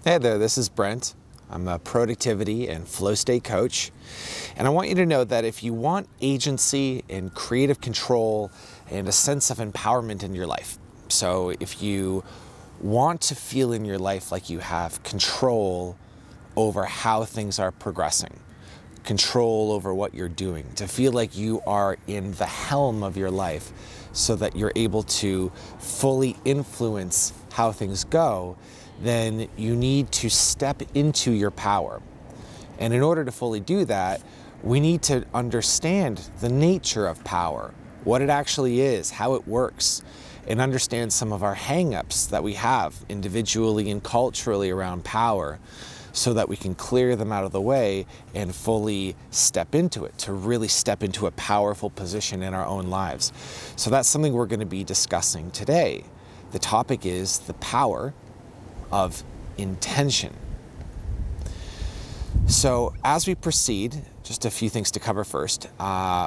Hey there, this is Brent. I'm a productivity and flow state coach. And I want you to know that if you want agency and creative control and a sense of empowerment in your life, so if you want to feel in your life like you have control over how things are progressing, control over what you're doing, to feel like you are in the helm of your life so that you're able to fully influence how things go, then you need to step into your power. And in order to fully do that, we need to understand the nature of power, what it actually is, how it works, and understand some of our hang-ups that we have individually and culturally around power so that we can clear them out of the way and fully step into it, to really step into a powerful position in our own lives. So that's something we're going to be discussing today. The topic is the power of intention. So as we proceed, just a few things to cover first.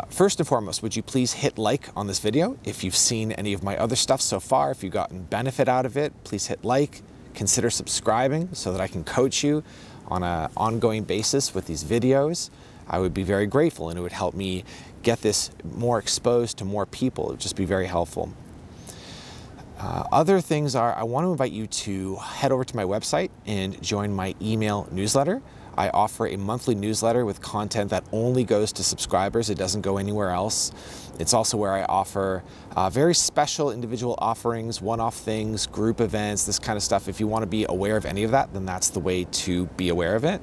First and foremost, would you please hit like on this video? If you've seen any of my other stuff so far, if you've gotten benefit out of it, please hit like. Consider subscribing so that I can coach you on an ongoing basis with these videos. I would be very grateful, and it would help me get this more exposed to more people. It would just be very helpful. Other things are, I want to invite you to head over to my website and join my email newsletter. I offer a monthly newsletter with content that only goes to subscribers. It doesn't go anywhere else. It's also where I offer very special individual offerings, one-off things, group events, this kind of stuff. If you want to be aware of any of that, then that's the way to be aware of it.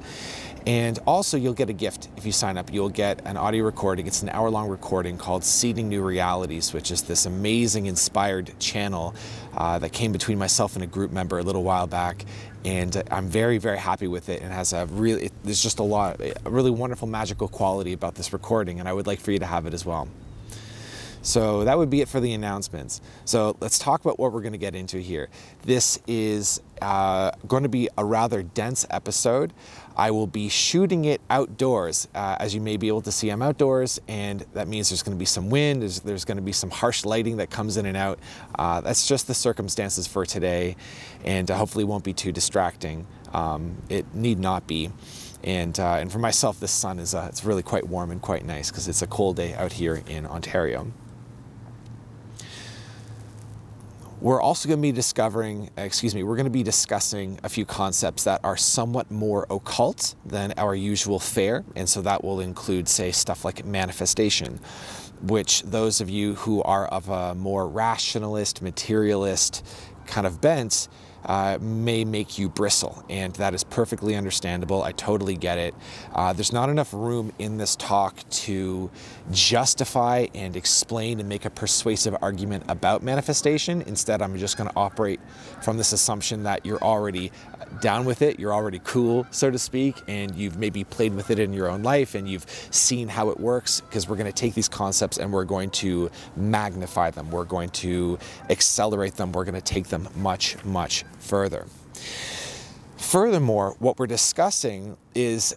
And also you'll get a gift if you sign up. You'll get an audio recording. It's an hour-long recording called Seeding New Realities, which is this amazing inspired channel that came between myself and a group member a little while back. And I'm very, very happy with it. And has there's just a really wonderful magical quality about this recording, and I would like for you to have it as well. So that would be it for the announcements. So let's talk about what we're going to get into here. This is going to be a rather dense episode. I will be shooting it outdoors. As you may be able to see, I'm outdoors, and that means there's going to be some wind, there's going to be some harsh lighting that comes in and out. That's just the circumstances for today, and hopefully won't be too distracting. It need not be. And for myself, this sun is it's really quite warm and quite nice because it's a cold day out here in Ontario. We're also going to be we're going to be discussing a few concepts that are somewhat more occult than our usual fare. And so that will include, say, stuff like manifestation, which those of you who are of a more rationalist, materialist kind of bent may make you bristle, and that is perfectly understandable. I totally get it. There's not enough room in this talk to justify and explain and make a persuasive argument about manifestation. Instead, I'm just going to operate from this assumption that you're already down with it, you're already cool, so to speak, and you've maybe played with it in your own life and you've seen how it works, because we're going to take these concepts and we're going to magnify them, we're going to accelerate them, we're going to take them much, much further. Furthermore, what we're discussing is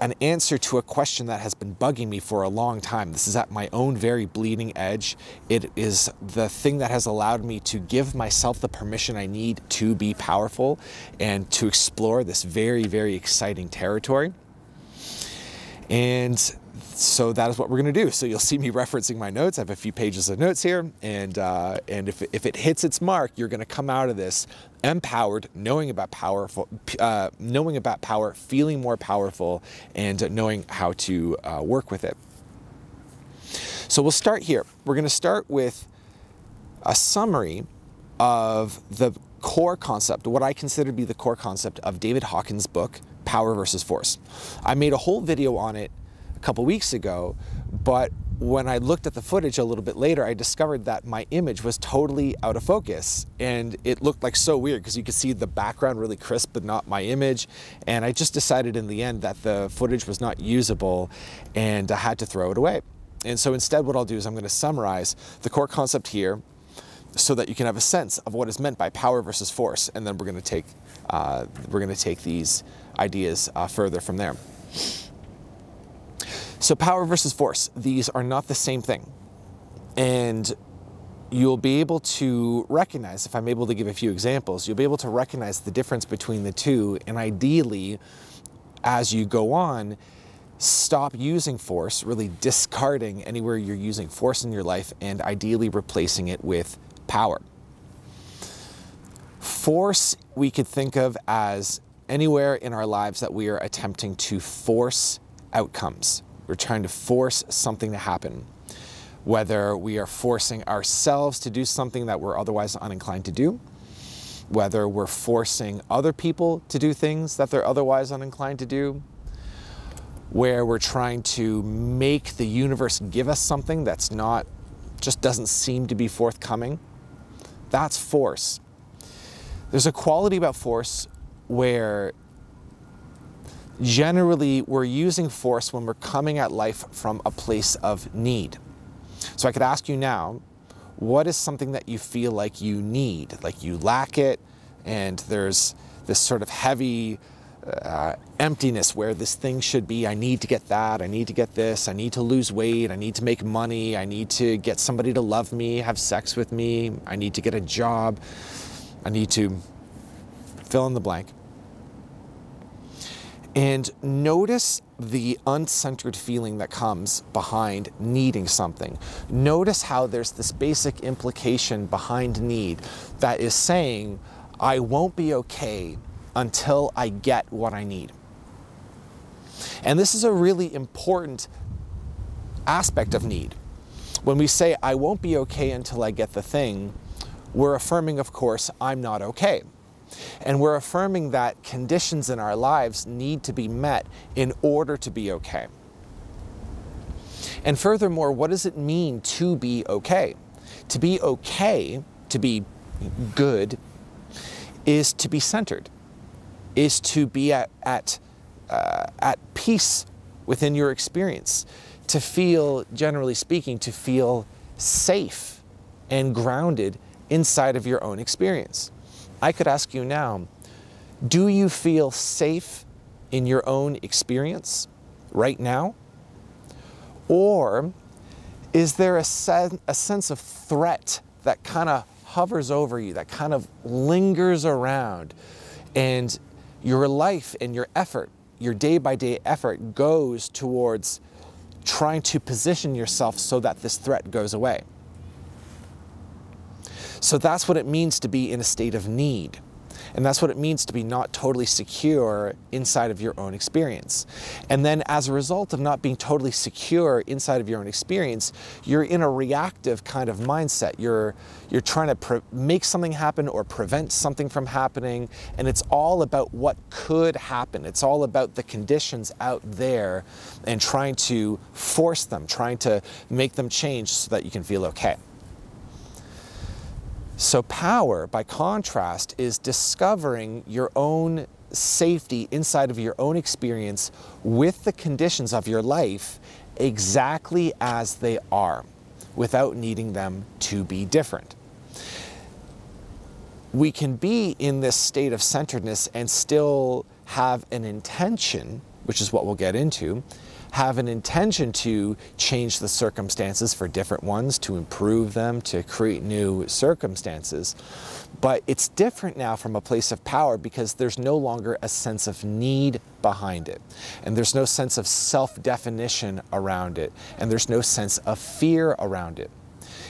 an answer to a question that has been bugging me for a long time. This is at my own very bleeding edge. It is the thing that has allowed me to give myself the permission I need to be powerful and to explore this very, very exciting territory. And so that is what we're going to do. So you'll see me referencing my notes. I have a few pages of notes here, and if it hits its mark, you're going to come out of this empowered, knowing about power, feeling more powerful, and knowing how to work with it. So we'll start here. We're going to start with a summary of the core concept, what I consider to be the core concept of David Hawkins' book, Power versus Force. I made a whole video on it a couple weeks ago, but when I looked at the footage a little bit later, I discovered that my image was totally out of focus, and it looked like so weird because you could see the background really crisp but not my image, and I just decided in the end that the footage was not usable and I had to throw it away. And so instead what I'll do is I'm going to summarize the core concept here so that you can have a sense of what is meant by power versus force, and then we're going to take these ideas further from there. So power versus force, these are not the same thing. And you'll be able to recognize, if I'm able to give a few examples, you'll be able to recognize the difference between the two, and ideally, as you go on, stop using force, really discarding anywhere you're using force in your life, and ideally replacing it with power. Force we could think of as anywhere in our lives that we are attempting to force outcomes. We're trying to force something to happen. Whether we are forcing ourselves to do something that we're otherwise uninclined to do, whether we're forcing other people to do things that they're otherwise uninclined to do, where we're trying to make the universe give us something that's not, just doesn't seem to be forthcoming. That's force. There's a quality about force where generally we're using force when we're coming at life from a place of need. So I could ask you now, what is something that you feel like you need, like you lack it, and there's this sort of heavy emptiness where this thing should be, I need to get that, I need to get this, I need to lose weight, I need to make money, I need to get somebody to love me, have sex with me, I need to get a job, I need to fill in the blank. And notice the uncentered feeling that comes behind needing something. Notice how there's this basic implication behind need that is saying, I won't be okay until I get what I need. And this is a really important aspect of need. When we say, I won't be okay until I get the thing, we're affirming, of course, I'm not okay. And we're affirming that conditions in our lives need to be met in order to be okay. And furthermore, what does it mean to be okay? To be okay, to be good, is to be centered, is to be at peace within your experience, to feel, generally speaking, to feel safe and grounded inside of your own experience. I could ask you now, do you feel safe in your own experience right now? Or is there a sense of threat that kind of hovers over you, that kind of lingers around, and your life and your effort, your day-by-day effort goes towards trying to position yourself so that this threat goes away? So that's what it means to be in a state of need. And that's what it means to be not totally secure inside of your own experience. And then as a result of not being totally secure inside of your own experience, you're in a reactive kind of mindset. You're trying to make something happen or prevent something from happening. And it's all about what could happen. It's all about the conditions out there and trying to force them, trying to make them change so that you can feel okay. So power, by contrast, is discovering your own safety inside of your own experience with the conditions of your life exactly as they are, without needing them to be different. We can be in this state of centeredness and still have an intention, which is what we'll get into, have an intention to change the circumstances for different ones, to improve them, to create new circumstances. But it's different now from a place of power because there's no longer a sense of need behind it. And there's no sense of self-definition around it. And there's no sense of fear around it.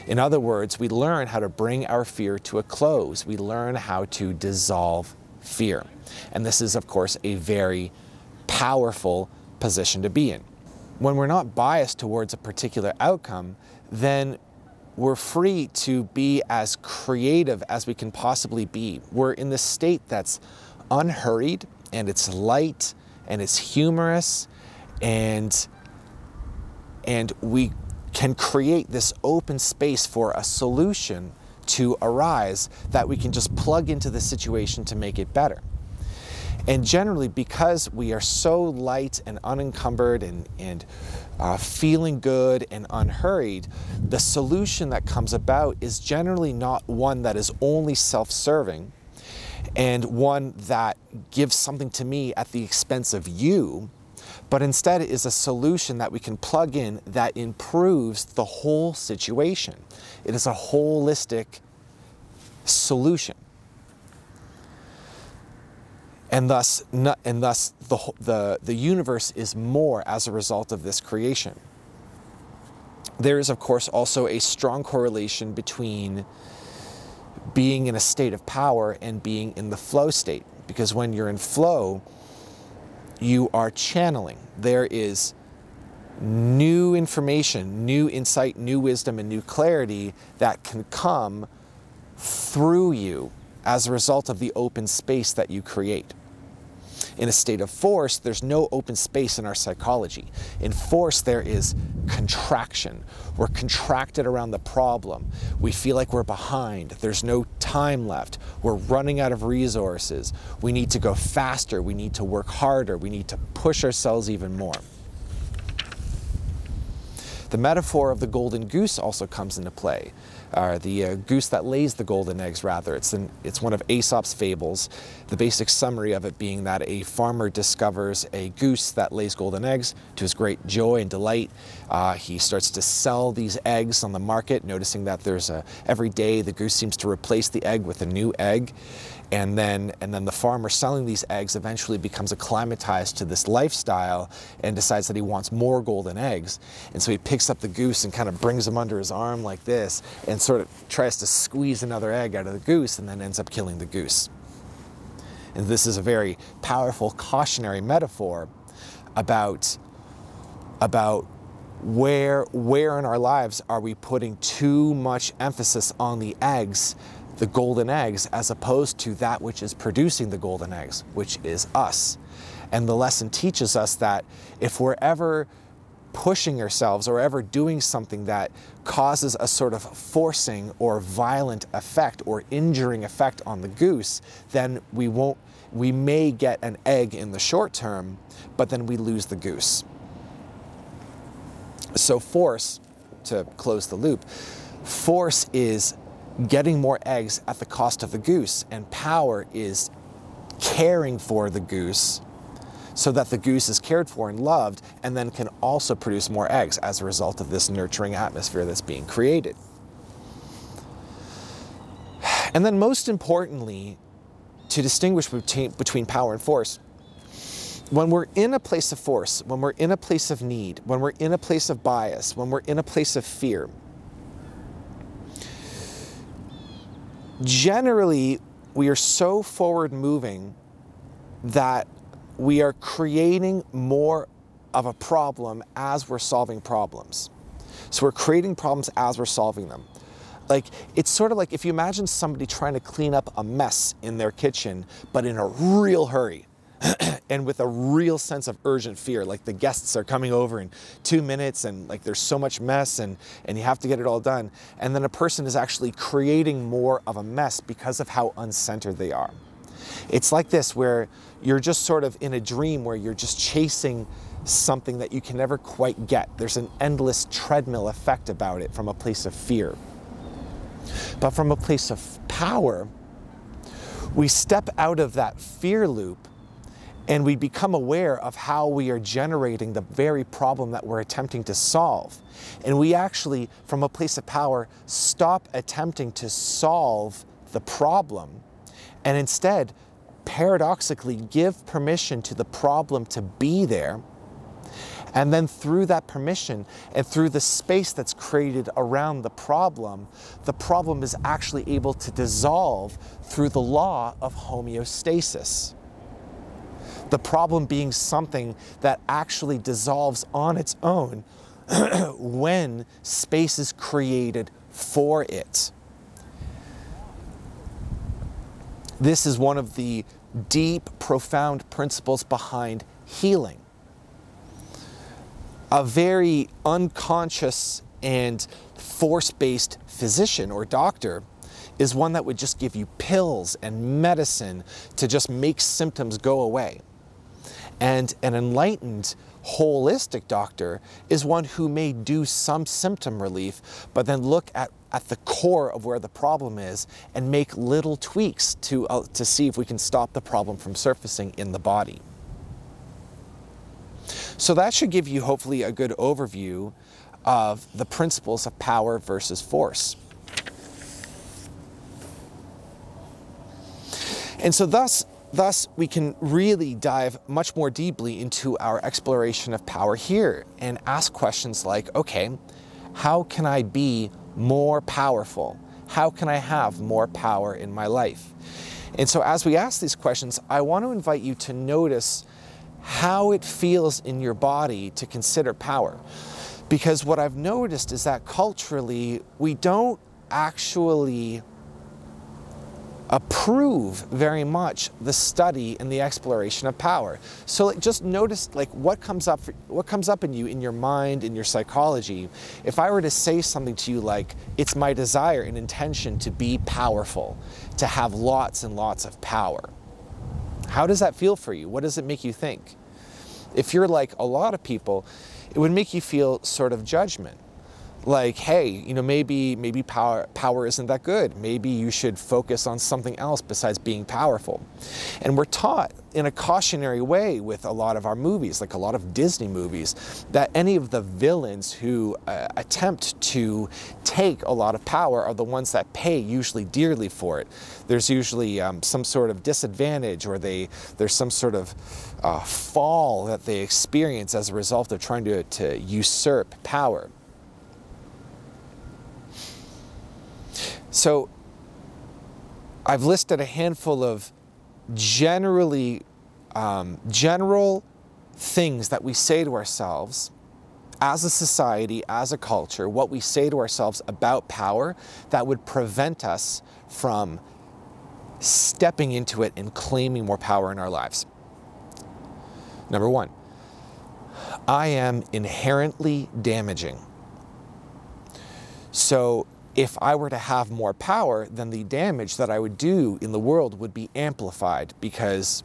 In other words, we learn how to bring our fear to a close. We learn how to dissolve fear. And this is, of course, a very powerful position to be in. When we're not biased towards a particular outcome, then we're free to be as creative as we can possibly be. We're in this state that's unhurried, and it's light, and it's humorous, and we can create this open space for a solution to arise that we can just plug into the situation to make it better. And generally, because we are so light and unencumbered and feeling good and unhurried, the solution that comes about is generally not one that is only self-serving and one that gives something to me at the expense of you, but instead is a solution that we can plug in that improves the whole situation. It is a holistic solution. And thus the universe is more as a result of this creation. There is, of course, also a strong correlation between being in a state of power and being in the flow state. Because when you're in flow, you are channeling. There is new information, new insight, new wisdom, and new clarity that can come through you as a result of the open space that you create. In a state of force, there's no open space in our psychology. In force, there is contraction. We're contracted around the problem. We feel like we're behind. There's no time left. We're running out of resources. We need to go faster. We need to work harder. We need to push ourselves even more. The metaphor of the golden goose also comes into play. The goose that lays the golden eggs, rather. It's one of Aesop's fables. The basic summary of it being that a farmer discovers a goose that lays golden eggs. To his great joy and delight, he starts to sell these eggs on the market, noticing that every day the goose seems to replace the egg with a new egg. And then the farmer selling these eggs eventually becomes acclimatized to this lifestyle and decides that he wants more golden eggs. And so he picks up the goose and kind of brings him under his arm like this and sort of tries to squeeze another egg out of the goose and then ends up killing the goose. And this is a very powerful cautionary metaphor about where in our lives are we putting too much emphasis on the eggs, the golden eggs, as opposed to that which is producing the golden eggs, which is us. And the lesson teaches us that if we're ever pushing ourselves or ever doing something that causes a sort of forcing or violent effect or injuring effect on the goose, then we may get an egg in the short term, but then we lose the goose. So force, to close the loop, force is getting more eggs at the cost of the goose, and power is caring for the goose so that the goose is cared for and loved and then can also produce more eggs as a result of this nurturing atmosphere that's being created. And then most importantly, to distinguish between power and force, when we're in a place of force, when we're in a place of need, when we're in a place of bias, when we're in a place of fear, generally, we are so forward moving that we are creating more of a problem as we're solving problems. So we're creating problems as we're solving them. Like, it's sort of like if you imagine somebody trying to clean up a mess in their kitchen, but in a real hurry. And with a real sense of urgent fear, like the guests are coming over in 2 minutes and like there's so much mess and you have to get it all done. And then a person is actually creating more of a mess because of how uncentered they are. It's like this, where you're just sort of in a dream where you're just chasing something that you can never quite get. There's an endless treadmill effect about it from a place of fear. But from a place of power, we step out of that fear loop and we become aware of how we are generating the very problem that we're attempting to solve. And we actually, from a place of power, stop attempting to solve the problem and instead, paradoxically, give permission to the problem to be there. And then through that permission and through the space that's created around the problem is actually able to dissolve through the law of homeostasis. The problem being something that actually dissolves on its own when space is created for it. This is one of the deep, profound principles behind healing. A very unconscious and force-based physician or doctor is one that would just give you pills and medicine to just make symptoms go away. And an enlightened, holistic doctor is one who may do some symptom relief, but then look at the core of where the problem is and make little tweaks to see if we can stop the problem from surfacing in the body. So that should give you hopefully a good overview of the principles of power versus force. And so thus we can really dive much more deeply into our exploration of power here and ask questions like, okay, how can I be more powerful? How can I have more power in my life? And so as we ask these questions, I want to invite you to notice how it feels in your body to consider power. Because what I've noticed is that culturally, we don't actually approve very much the study and the exploration of power. So like, just notice like what comes up in you, in your mind, in your psychology. If I were to say something to you like, it's my desire and intention to be powerful, to have lots and lots of power. How does that feel for you? What does it make you think? If you're like a lot of people, it would make you feel sort of judgment. Like, hey, you know, maybe power isn't that good. Maybe you should focus on something else besides being powerful. And we're taught in a cautionary way with a lot of our movies, like a lot of Disney movies, that any of the villains who attempt to take a lot of power are the ones that pay usually dearly for it. There's usually some sort of disadvantage, or there's some sort of fall that they experience as a result of trying to usurp power. So I've listed a handful of general things that we say to ourselves as a society, as a culture, what we say to ourselves about power that would prevent us from stepping into it and claiming more power in our lives. Number one, I am inherently damaging. So if I were to have more power, then the damage that I would do in the world would be amplified, because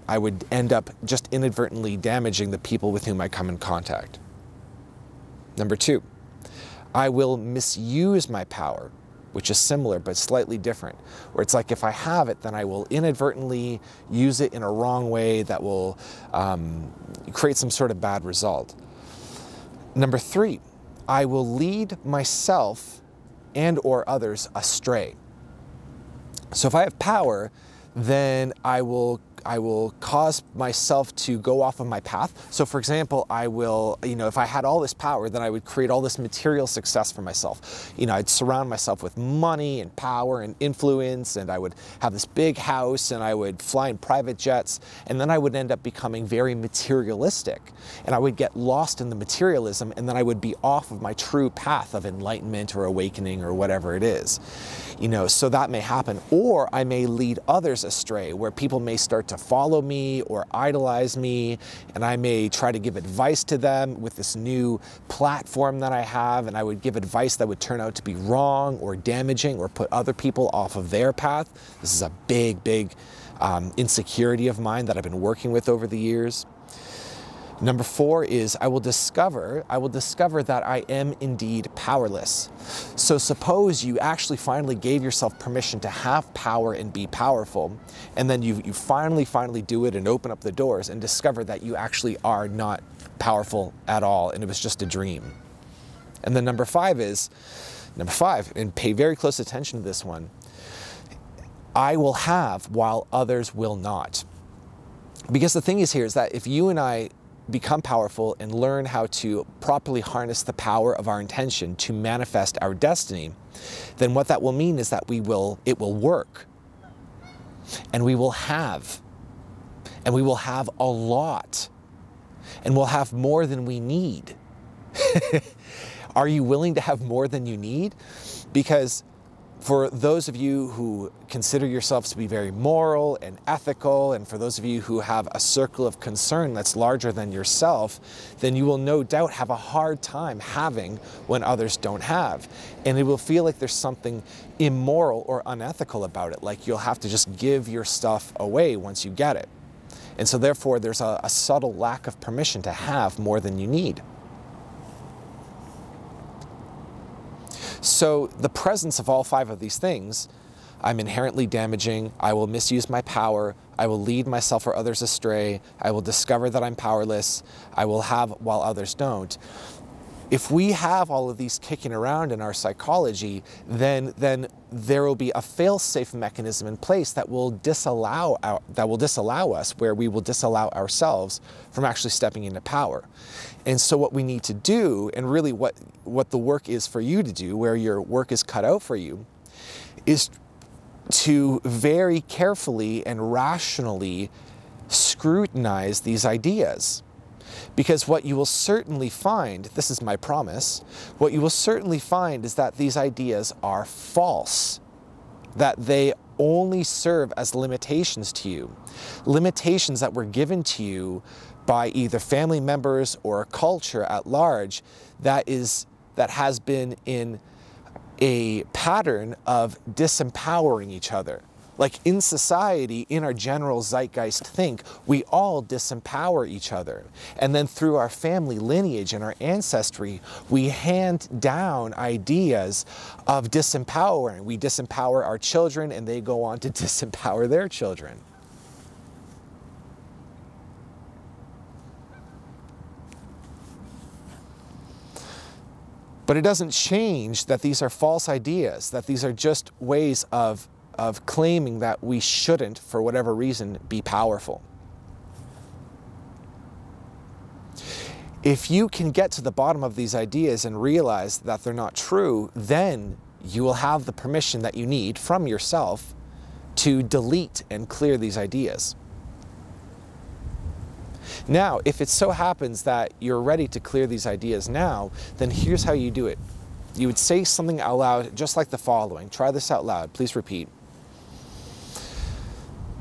I would end up just inadvertently damaging the people with whom I come in contact. Number two, I will misuse my power, which is similar but slightly different, where it's like if I have it, then I will inadvertently use it in a wrong way that will create some sort of bad result. Number three, I will lead myself and or others astray. So if I have power, then I will cause myself to go off of my path. So for example, I will, if I had all this power, then I would create all this material success for myself. I'd surround myself with money and power and influence, and I would have this big house, and I would fly in private jets, and then I would end up becoming very materialistic. And I would get lost in the materialism, and then I would be off of my true path of enlightenment or awakening or whatever it is. So that may happen. Or I may lead others astray, where people may start to follow me or idolize me, and I may try to give advice to them with this new platform that I have, and I would give advice that would turn out to be wrong or damaging or put other people off of their path. This is a big insecurity of mine that I've been working with over the years. Number four is I will discover that I am indeed powerless. So suppose you actually finally gave yourself permission to have power and be powerful, and then you finally do it and open up the doors and discover that you actually are not powerful at all, and it was just a dream. And then number five, and pay very close attention to this one, I will have while others will not. Because the thing is here is that if you and I become powerful and learn how to properly harness the power of our intention to manifest our destiny, then what that will mean is that it will work, and we will have a lot, and we'll have more than we need. Are you willing to have more than you need? Because for those of you who consider yourselves to be very moral and ethical, and for those of you who have a circle of concern that's larger than yourself, then you will no doubt have a hard time having when others don't have. And it will feel like there's something immoral or unethical about it, like you'll have to just give your stuff away once you get it. And so therefore there's a subtle lack of permission to have more than you need. So the presence of all five of these things I'm inherently damaging. I will misuse my power. I will lead myself or others astray. I will discover that I'm powerless. I will have while others don't. If we have all of these kicking around in our psychology, then there will be a fail-safe mechanism in place that will disallow us, where we will disallow ourselves from actually stepping into power. And so what we need to do, and really what the work is for you to do, where your work is cut out for you, is to very carefully and rationally scrutinize these ideas. Because what you will certainly find, this is my promise, what you will certainly find is that these ideas are false, that they only serve as limitations to you, limitations that were given to you by either family members or a culture at large that has been in a pattern of disempowering each other. Like in society, in our general zeitgeist think, we all disempower each other. And then through our family lineage and our ancestry, we hand down ideas of disempowering. We disempower our children and they go on to disempower their children. But it doesn't change that these are false ideas, that these are just ways of claiming that we shouldn't, for whatever reason, be powerful. If you can get to the bottom of these ideas and realize that they're not true, then you will have the permission that you need from yourself to delete and clear these ideas. Now, if it so happens that you're ready to clear these ideas now, then here's how you do it. You would say something out loud, just like the following. Try this out loud. Please repeat.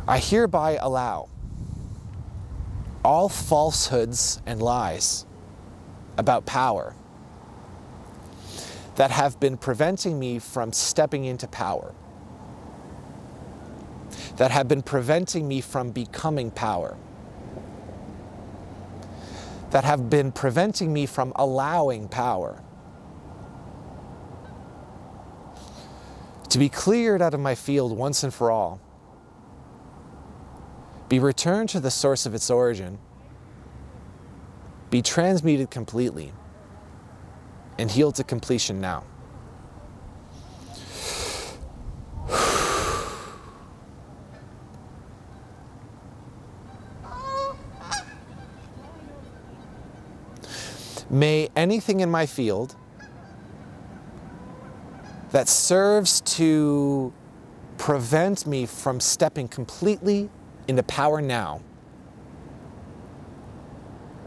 I hereby allow all falsehoods and lies about power that have been preventing me from stepping into power, that have been preventing me from becoming power, that have been preventing me from allowing power, to be cleared out of my field once and for all, be returned to the source of its origin, be transmuted completely, and healed to completion now. May anything in my field that serves to prevent me from stepping completely into power now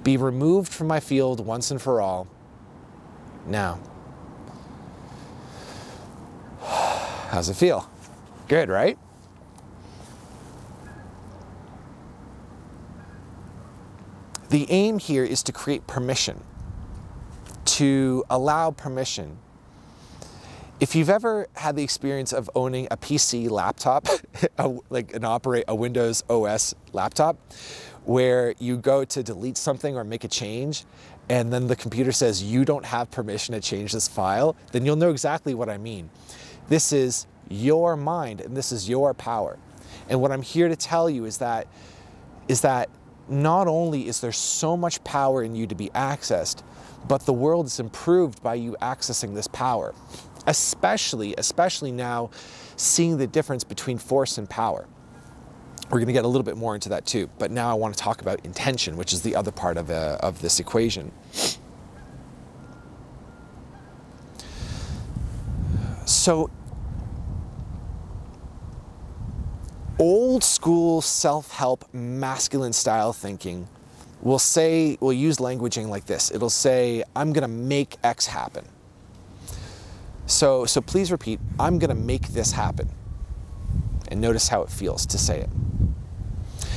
be removed from my field once and for all now. How's it feel? Good, right? The aim here is to create permission, to allow permission. If you've ever had the experience of owning a PC laptop, like a Windows OS laptop, where you go to delete something or make a change, and then the computer says you don't have permission to change this file, then you'll know exactly what I mean. This is your mind and this is your power. And what I'm here to tell you is that not only is there so much power in you to be accessed, but the world is improved by you accessing this power. Especially now, seeing the difference between force and power. We're going to get a little bit more into that too, but now I want to talk about intention, which is the other part of this equation. So, old school self-help masculine style thinking will use languaging like this. It'll say, I'm going to make X happen. So please repeat, I'm going to make this happen. And notice how it feels to say it.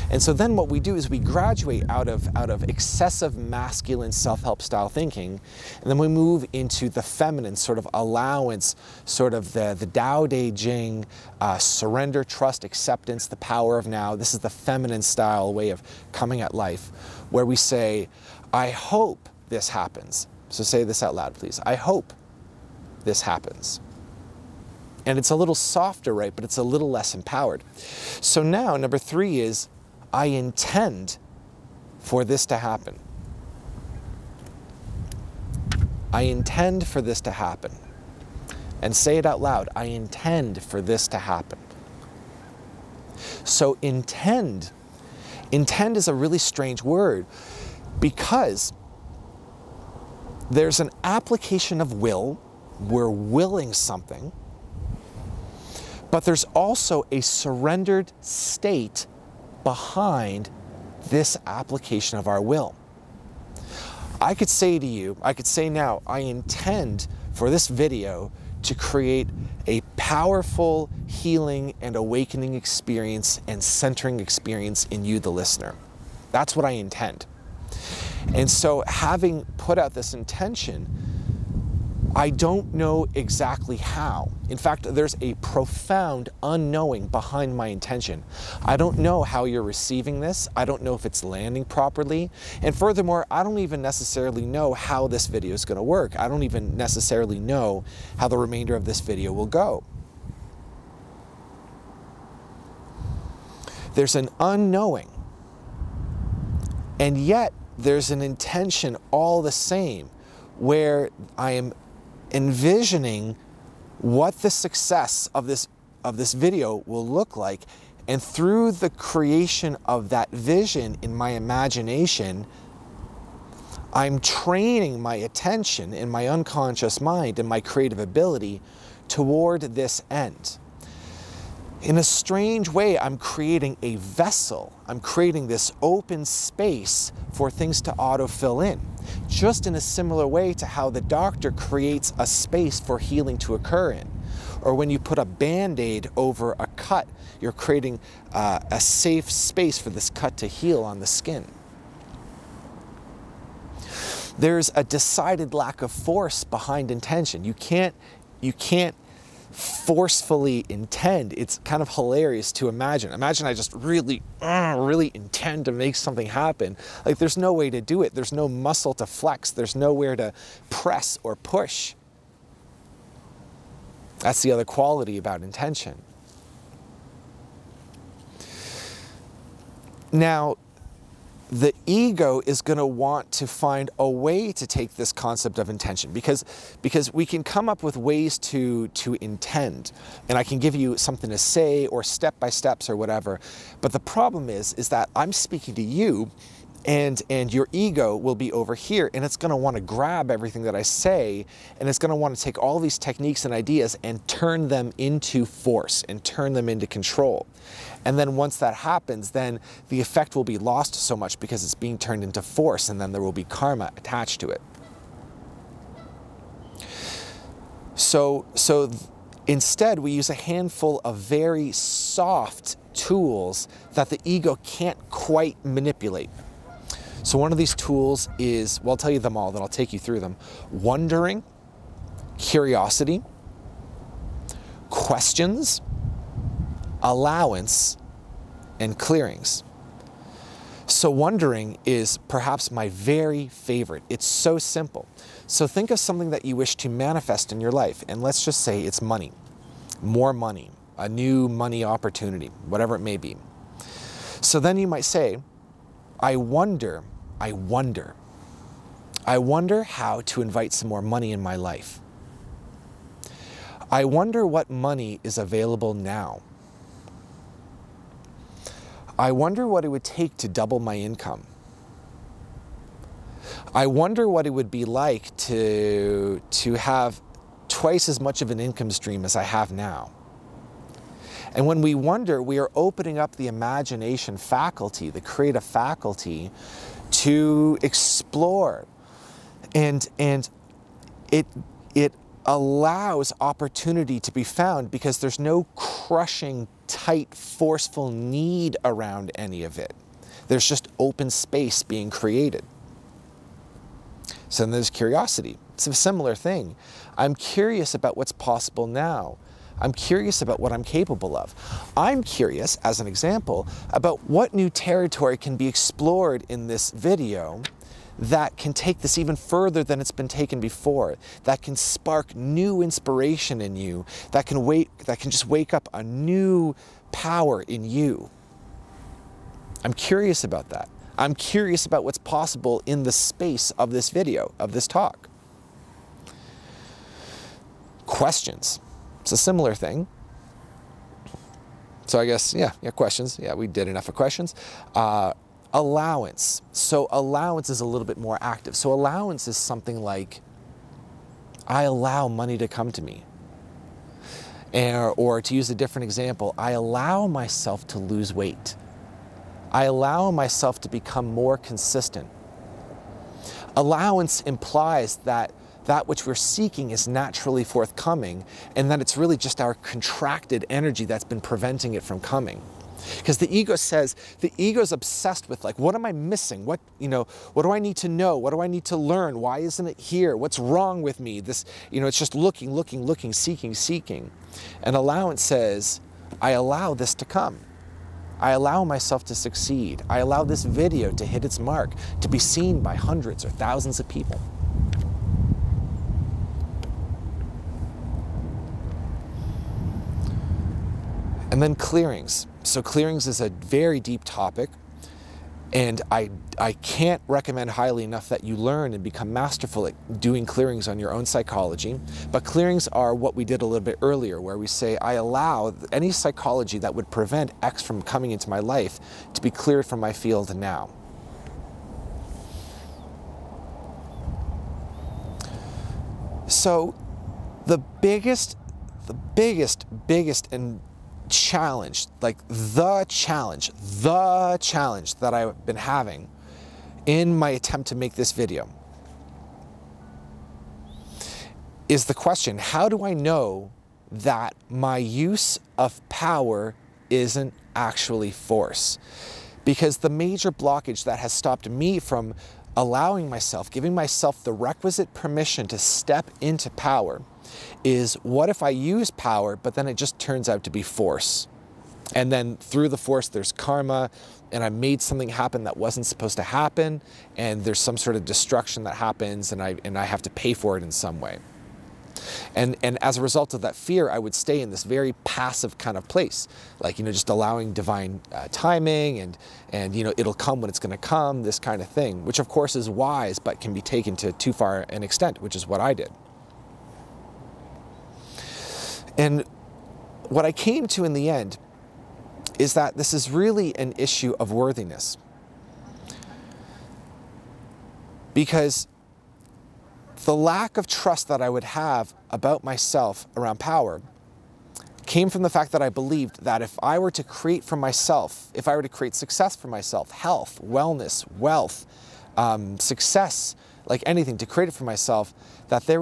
And so then what we do is we graduate out of excessive masculine self-help style thinking, and then we move into the feminine sort of allowance, sort of the Tao Te Ching, surrender, trust, acceptance, the power of now. This is the feminine style way of coming at life, where we say, I hope this happens. So say this out loud, please. I hope this happens. And it's a little softer, right? But it's a little less empowered. So now, number 3 is, I intend for this to happen. I intend for this to happen. And say it out loud. I intend for this to happen. So intend is a really strange word because there's an application of will. We're willing something. But there's also a surrendered state behind this application of our will. I could say to you, I could say now, I intend for this video to create a powerful healing and awakening experience and centering experience in you, the listener. That's what I intend. And so having put out this intention, I don't know exactly how. In fact, there's a profound unknowing behind my intention. I don't know how you're receiving this. I don't know if it's landing properly. And furthermore, I don't even necessarily know how this video is going to work. I don't even necessarily know how the remainder of this video will go. There's an unknowing. And yet, there's an intention all the same, where I am envisioning what the success of this video will look like, and through the creation of that vision in my imagination, I'm training my attention in my unconscious mind and my creative ability toward this end. In a strange way, I'm creating a vessel. I'm creating this open space for things to auto-fill in, just in a similar way to how the doctor creates a space for healing to occur in. Or when you put a Band-Aid over a cut, you're creating a safe space for this cut to heal on the skin. There's a decided lack of force behind intention. You can't forcefully intend. It's kind of hilarious to imagine. Imagine I just really intend to make something happen. Like, there's no way to do it. There's no muscle to flex. There's nowhere to press or push. That's the other quality about intention. Now, the ego is going to want to find a way to take this concept of intention, because we can come up with ways to intend, and I can give you something to say or step-by-steps or whatever, but the problem is that I'm speaking to you, and your ego will be over here, and it's going to want to grab everything that I say, and it's going to want to take all these techniques and ideas and turn them into force and turn them into control. And then once that happens, then the effect will be lost so much because it's being turned into force, and then there will be karma attached to it. So instead, we use a handful of very soft tools that the ego can't quite manipulate. So one of these tools is, well, I'll tell you them all, then I'll take you through them. Wondering, curiosity, questions, allowance, and clearings. So wondering is perhaps my very favorite. It's so simple. So think of something that you wish to manifest in your life, and let's just say it's money, more money, a new money opportunity, whatever it may be. So then you might say, I wonder how to invite some more money in my life. I wonder what money is available now. I wonder what it would take to double my income. I wonder what it would be like to have twice as much of an income stream as I have now. And when we wonder, we are opening up the imagination faculty, the creative faculty, to explore. And it allows opportunity to be found because there's no crushing, tight, forceful need around any of it. There's just open space being created. So then there's curiosity. It's a similar thing. I'm curious about what's possible now. I'm curious about what I'm capable of. I'm curious, as an example, about what new territory can be explored in this video that can take this even further than it's been taken before, that can spark new inspiration in you, that can just wake up a new power in you. I'm curious about that. I'm curious about what's possible in the space of this video, of this talk. Questions. It's a similar thing. So I guess, yeah, questions. Yeah, we did enough of questions. Allowance. So allowance is a little bit more active. So allowance is something like, I allow money to come to me. Or to use a different example, I allow myself to lose weight. I allow myself to become more consistent. Allowance implies that that which we're seeking is naturally forthcoming, and that it's really just our contracted energy that's been preventing it from coming. Because the ego's obsessed with, like, what am I missing? What do I need to know? What do I need to learn? Why isn't it here? What's wrong with me? This, it's just looking, seeking. And allowance says, I allow this to come. I allow myself to succeed. I allow this video to hit its mark, to be seen by hundreds or thousands of people. And then clearings. So clearings is a very deep topic, and I can't recommend highly enough that you learn and become masterful at doing clearings on your own psychology. But clearings are what we did a little bit earlier, where we say, I allow any psychology that would prevent X from coming into my life to be cleared from my field now. So the biggest and challenge, like the challenge that I've been having in my attempt to make this video is the question, how do I know that my use of power isn't actually force? Because the major blockage that has stopped me from allowing myself, giving myself the requisite permission to step into power is, what if I use power, but then it just turns out to be force? And then through the force, there's karma, and I made something happen that wasn't supposed to happen, and there's some sort of destruction that happens, and I have to pay for it in some way. And as a result of that fear, I would stay in this very passive kind of place, like, just allowing divine timing, and it'll come when it's going to come, this kind of thing, which of course is wise, but can be taken to too far an extent, which is what I did. And what I came to in the end is that this is really an issue of worthiness. Because the lack of trust that I would have about myself around power came from the fact that I believed that if I were to create for myself, if I were to create success for myself, health, wellness, wealth, success, like anything, to create it for myself, that there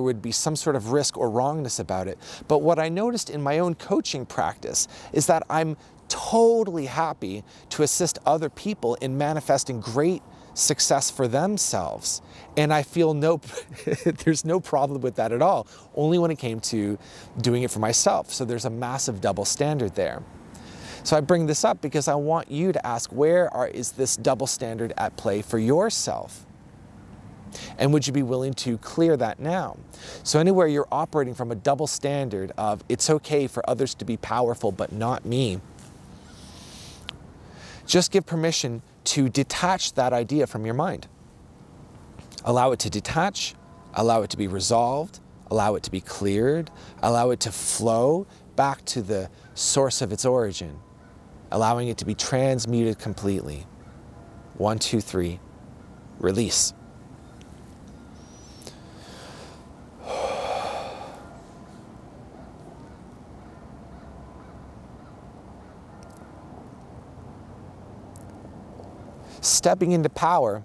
would be some sort of risk or wrongness about it. But what I noticed in my own coaching practice is that I'm totally happy to assist other people in manifesting great success for themselves. And I feel there's no problem with that at all, only when it came to doing it for myself. So there's a massive double standard there. So I bring this up because I want you to ask, is this double standard at play for yourself? And would you be willing to clear that now? So anywhere you're operating from a double standard of, it's okay for others to be powerful, but not me, just give permission to detach that idea from your mind. Allow it to detach, allow it to be resolved, allow it to be cleared, allow it to flow back to the source of its origin, allowing it to be transmuted completely. 1, 2, 3, release. Stepping into power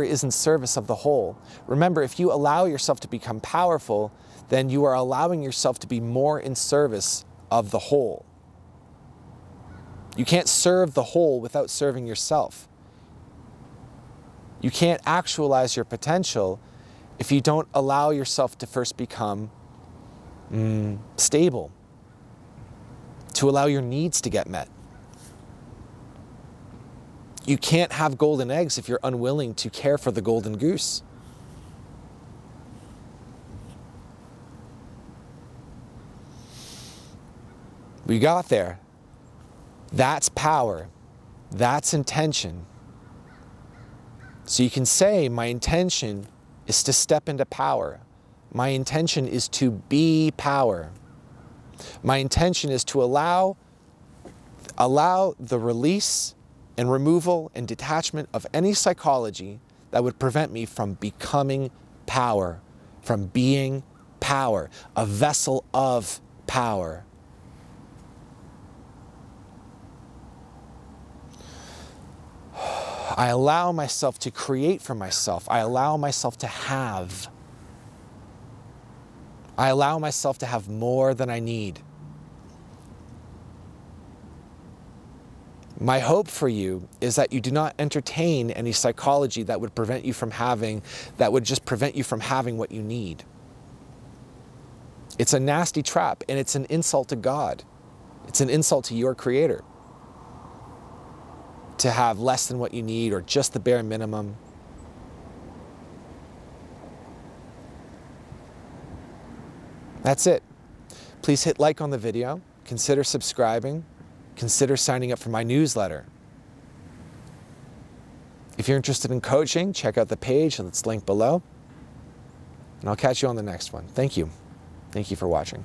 is in service of the whole. Remember, if you allow yourself to become powerful, then you are allowing yourself to be more in service of the whole. You can't serve the whole without serving yourself. You can't actualize your potential if you don't allow yourself to first become stable, to allow your needs to get met. You can't have golden eggs if you're unwilling to care for the golden goose. We got there. That's power. That's intention. So you can say, my intention is to step into power. My intention is to be power. My intention is to allow the release and removal and detachment of any psychology that would prevent me from becoming power, from being power, a vessel of power. I allow myself to create for myself. I allow myself to have. I allow myself to have more than I need. My hope for you is that you do not entertain any psychology that would prevent you from having, that would just prevent you from having what you need. It's a nasty trap, and it's an insult to God. It's an insult to your Creator to have less than what you need or just the bare minimum. That's it. Please hit like on the video, consider subscribing, consider signing up for my newsletter. If you're interested in coaching, check out the page that's linked below, and I'll catch you on the next one. Thank you. Thank you for watching.